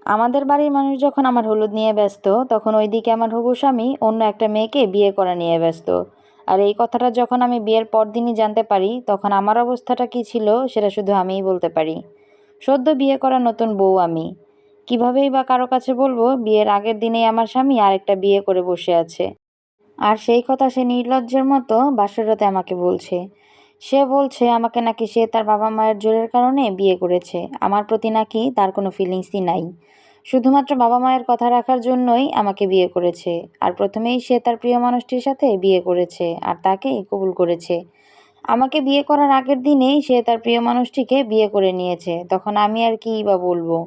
আমাদের বাড়ির মানুষ যখন আমার হলুদ নিয়ে ব্যস্ত, তখন ওইদিকে আমার হবু স্বামী অন্য একটা মেয়েকে বিয়ে করা নিয়ে ব্যস্ত। আর এই কথাটা যখন আমি বিয়ের পরদিনই জানতে পারি, তখন আমার অবস্থাটা কী ছিল সেটা শুধু আমিই বলতে পারি। সদ্য বিয়ে করা নতুন বউ আমি। কিভাবেই বা কারো কাছে বলবো বিয়ের আগের দিনেই আমার স্বামী আরেকটা বিয়ে করে বসে আছে। আর সেই কথা সে নির্লজ্জের মতো বাসরাতে আমাকে বলছে। সে বলছে আমাকে নাকি সে তার বাবা মায়ের জোরের কারণে বিয়ে করেছে। আমার প্রতি নাকি তার কোনো ফিলিংসই নাই। শুধুমাত্র বাবা মায়ের কথা রাখার জন্যই আমাকে বিয়ে করেছে। আর প্রথমেই সে তার প্রিয় মানুষটির সাথে বিয়ে করেছে আর তাকেই কবুল করেছে। আমাকে বিয়ে করার আগের দিনেই সে তার প্রিয় মানুষটিকে বিয়ে করে নিয়েছে। তখন আমি আর কিই বা বলবো?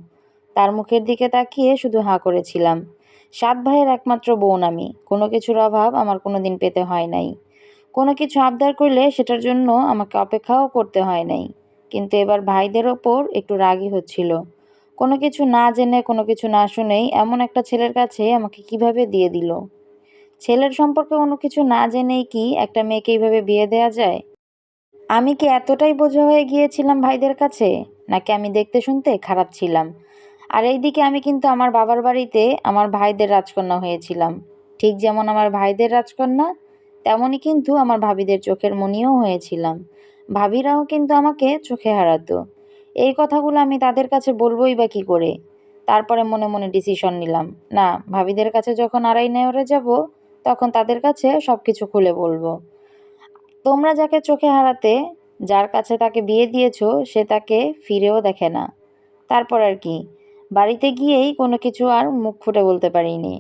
তার মুখের দিকে তাকিয়ে শুধু হাঁ করেছিলাম। ৭ ভাইয়ের একমাত্র বোন আমি। কোনো কিছুর অভাব আমার কোনোদিন পেতে হয় নাই। কোনো কিছু আবদার করলে সেটার জন্য আমাকে অপেক্ষাও করতে হয় নাই। কিন্তু এবার ভাইদের ওপর একটু রাগই হচ্ছিল। কোনো কিছু না জেনে, কোনো কিছু না শুনেই এমন একটা ছেলের কাছে আমাকে কিভাবে দিয়ে দিল? ছেলের সম্পর্কে কোনো কিছু না জেনেই কি একটা মেয়েকে এইভাবে বিয়ে দেয়া যায়? আমি কি এতটাই বোঝা হয়ে গিয়েছিলাম ভাইদের কাছে? নাকি আমি দেখতে শুনতে খারাপ ছিলাম? আর এইদিকে আমি কিন্তু আমার বাবার বাড়িতে আমার ভাইদের রাজকন্যা হয়েছিলাম। ঠিক যেমন আমার ভাইদের রাজকন্যা, তেমনই কিন্তু আমার ভাবিদের চোখের মণিও হয়েছিলাম। ভাবিরাও কিন্তু আমাকে চোখে হারাতো। এই কথাগুলো আমি তাদের কাছে বলবোই বা কী করে? তারপরে মনে মনে ডিসিশন নিলাম, না, ভাবিদের কাছে যখন আড়াই নেওরে যাব, তখন তাদের কাছে সব কিছু খুলে বলবো। তোমরা যাকে চোখে হারাতে, যার কাছে তাকে বিয়ে দিয়েছো, সে তাকে ফিরেও দেখে না। তারপর আর কি? বাড়িতে গিয়েই কোনো কিছু আর মুখ ফুটে বলতে পারিনি।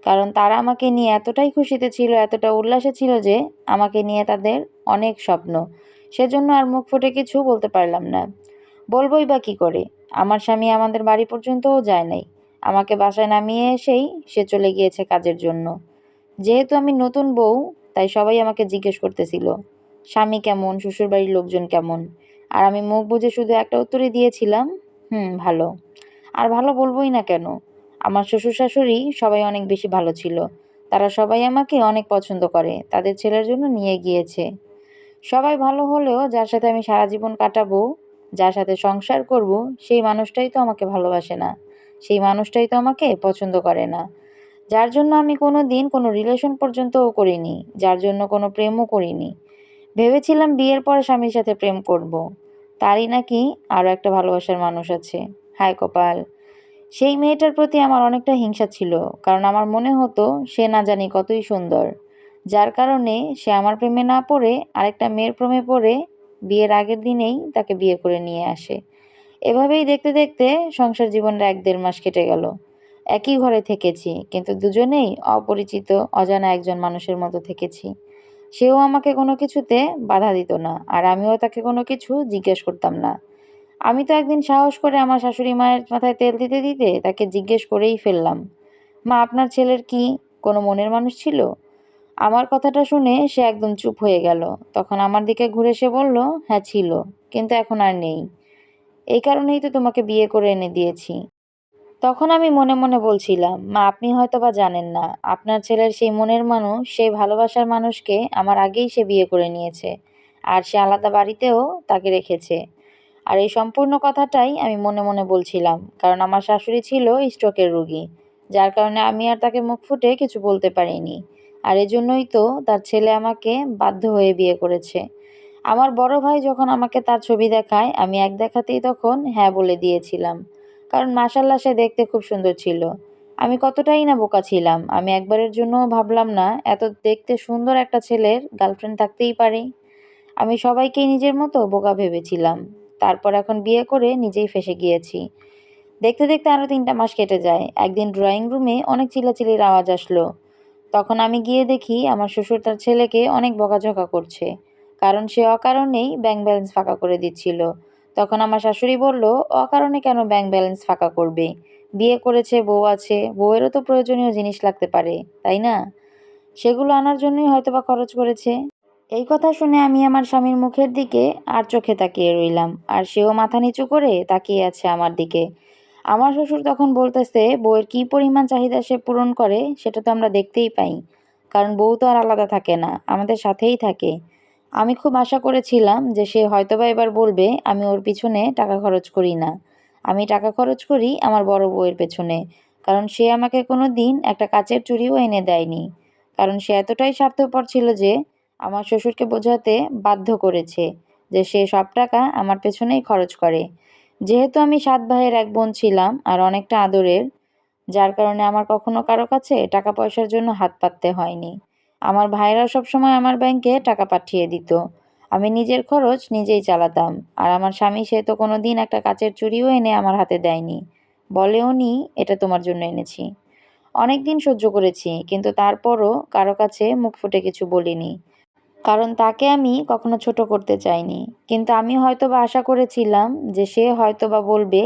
কারণ তারা আমাকে নিয়ে এতটাই খুশিতে ছিল, এতটা উল্লাসে ছিল যে আমাকে নিয়ে তাদের অনেক স্বপ্ন। সেজন্য আর মুখ ফুটে কিছু বলতে পারলাম না। বলবই বা কী করে? আমার স্বামী আমাদের বাড়ি পর্যন্তও যায় নাই। আমাকে বাসায় নামিয়ে এসেই সে চলে গিয়েছে কাজের জন্য। যেহেতু আমি নতুন বউ, তাই সবাই আমাকে জিজ্ঞেস করতেছিল, স্বামী কেমন, শ্বশুরবাড়ির লোকজন কেমন? আর আমি মুখ বুজে শুধু একটা উত্তরই দিয়েছিলাম, ভালো। আর ভালো বলবোই না কেন? আমার শ্বশুর-শাশুড়ি সবাই অনেক বেশি ভালো ছিল। তারা সবাই আমাকে অনেক পছন্দ করে। তাদের ছেলের জন্য নিয়ে গিয়েছে। সবাই ভালো হলেও যার সাথে আমি সারা জীবন কাটাবো, যার সাথে সংসার করব, সেই মানুষটাই তো আমাকে ভালোবাসে না। সেই মানুষটাই তো আমাকে পছন্দ করে না। যার জন্য আমি কোনোদিন কোনো রিলেশন পর্যন্তও করিনি, যার জন্য কোনো প্রেমও করিনি। ভেবেছিলাম বিয়ের পরে স্বামীর সাথে প্রেম করব। তারই নাকি আরও একটা ভালোবাসার মানুষ আছে। হায় কপাল! সেই মেয়েটার প্রতি আমার অনেকটা হিংসা ছিল। কারণ আমার মনে হতো সে না জানি কতই সুন্দর। যার কারণে সে আমার প্রেমে না পড়ে আরেকটা মেয়ের প্রেমে পড়ে বিয়ের আগের দিনেই তাকে বিয়ে করে নিয়ে আসে। এভাবেই দেখতে দেখতে সংসার জীবনের ১-১.৫ মাস কেটে গেল। একই ঘরে থেকেছি, কিন্তু দুজনেই অপরিচিত, অজানা একজন মানুষের মতো থেকেছি। সেও আমাকে কোনো কিছুতে বাধা দিত না, আর আমিও তাকে কোনো কিছু জিজ্ঞেস করতাম না। আমি তো একদিন সাহস করে আমার শাশুড়ি মায়ের মাথায় তেল দিতে দিতে তাকে জিজ্ঞেস করেই ফেললাম, মা, আপনার ছেলের কি কোনো মনের মানুষ ছিল? আমার কথাটা শুনে সে একদম চুপ হয়ে গেল। তখন আমার দিকে ঘুরে সে বলল, হ্যাঁ ছিল, কিন্তু এখন আর নেই। এই কারণেই তো তোমাকে বিয়ে করে এনে দিয়েছি। তখন আমি মনে মনে বলছিলাম, মা, আপনি হয়তোবা জানেন না, আপনার ছেলের সেই মনের মানুষ, সেই ভালোবাসার মানুষকে আমার আগেই সে বিয়ে করে নিয়েছে। আর সে আলাদা বাড়িতেও তাকে রেখেছে। আর এই সম্পূর্ণ কথাটাই আমি মনে মনে বলছিলাম, কারণ আমার শাশুড়ি ছিল স্ট্রোকের রোগী। যার কারণে আমি আর তাকে মুখ ফুটে কিছু বলতে পারিনি। আর এজন্যই তো তার ছেলে আমাকে বাধ্য হয়ে বিয়ে করেছে। আমার বড় ভাই যখন আমাকে তার ছবি দেখায়, আমি এক দেখাতেই তখন হ্যাঁ বলে দিয়েছিলাম। কারণ মাশাআল্লাহ সে দেখতে খুব সুন্দর ছিল। আমি কতটাই না বোকা ছিলাম। আমি একবারের জন্যও ভাবলাম না এত দেখতে সুন্দর একটা ছেলের গার্লফ্রেন্ড থাকতেই পারে। আমি সবাইকেই নিজের মতো বোকা ভেবেছিলাম। তারপর এখন বিয়ে করে নিজেই ফেঁসে গিয়েছি। দেখতে দেখতে আরো ৩টা মাস কেটে যায়। একদিন ড্রয়িং রুমে অনেক চিল্লাচিল্লির আওয়াজ আসলো। তখন আমি গিয়ে দেখি আমার শ্বশুর তার ছেলেকে অনেক বকাঝকা করছে। কারণ সে অকারণেই ব্যাংক ব্যালেন্স ফাঁকা করে দিচ্ছিল। তখন আমার শাশুড়ি বলল, অকারণে কেন ব্যাংক ব্যালেন্স ফাঁকা করবে? বিয়ে করেছে, বউ আছে, বউয়েরও তো প্রয়োজনীয় জিনিস লাগতে পারে, তাই না? সেগুলো আনার জন্যই হয়তোবা খরচ করেছে। এই কথা শুনে আমি আমার স্বামীর মুখের দিকে আর চোখে তাকিয়ে রইলাম, আর সেও মাথা নিচু করে তাকিয়ে আছে আমার দিকে। আমার শ্বশুর তখন বলতেছে, বউয়ের কী পরিমাণ চাহিদা সে পূরণ করে সেটা তো আমরা দেখতেই পাই। কারণ বউ তো আর আলাদা থাকে না, আমাদের সাথেই থাকে। আমি খুব আশা করেছিলাম যে সে হয়তোবা এবার বলবে আমি ওর পিছনে টাকা খরচ করি না। আমি টাকা খরচ করি আমার বড় বউয়ের পেছনে, কারণ সে আমাকে কোনো দিন একটা কাচের চুড়িও এনে দেয়নি। কারণ সে এতটাই স্বার্থপর ছিল যে আমার শ্বশুরকে বোঝাতে বাধ্য করেছে যে সে সব টাকা আমার পেছনেই খরচ করে। যেহেতু আমি ৭ ভাইয়ের ১ বোন ছিলাম আর অনেকটা আদরের, যার কারণে আমার কখনো কারো কাছে টাকা পয়সার জন্য হাত পাততে হয়নি। আমার ভাইয়েরা সবসময় আমার ব্যাংকে টাকা পাঠিয়ে দিত। আমি নিজের খরচ নিজেই চালাতাম। আর আমার স্বামী সে তো কোনোদিন একটা কাচের চুড়িও এনে আমার হাতে দেয়নি। বলেওনি এটা তোমার জন্য এনেছি। অনেকদিন সহ্য করেছি, কিন্তু তারপরও কারো কাছে মুখ ফুটে কিছু বলিনি। কারণ তাকে আমি কখনো ছোট করতে চাইনি। কিন্তু আমি হয়তোবা আশা করেছিলাম যে সে হয়তোবা বলবে,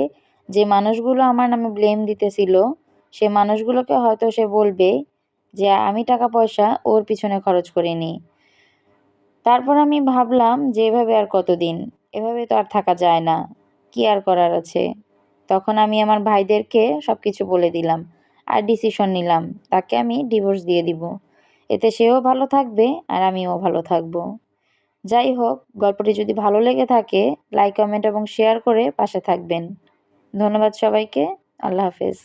যে মানুষগুলো আমার নামে ব্লেম দিতেছিল, সে মানুষগুলোকে হয়তো সে বলবে যে আমি টাকা পয়সা ওর পিছনে খরচ করিনি। তারপর আমি ভাবলাম যে এভাবে আর কতদিন? এভাবে তো আর থাকা যায় না। কি আর করার আছে? তখন আমি আমার ভাইদেরকে সবকিছু বলে দিলাম। আর ডিসিশন নিলাম তাকে আমি ডিভোর্স দিয়ে দিব। এতে সেও ভালো থাকবে আর আমিও ভালো থাকবো। যাই হোক, গল্পটি যদি ভালো লেগে থাকে, লাইক, কমেন্ট এবং শেয়ার করে পাশে থাকবেন। ধন্যবাদ সবাইকে। আল্লাহ হাফেজ।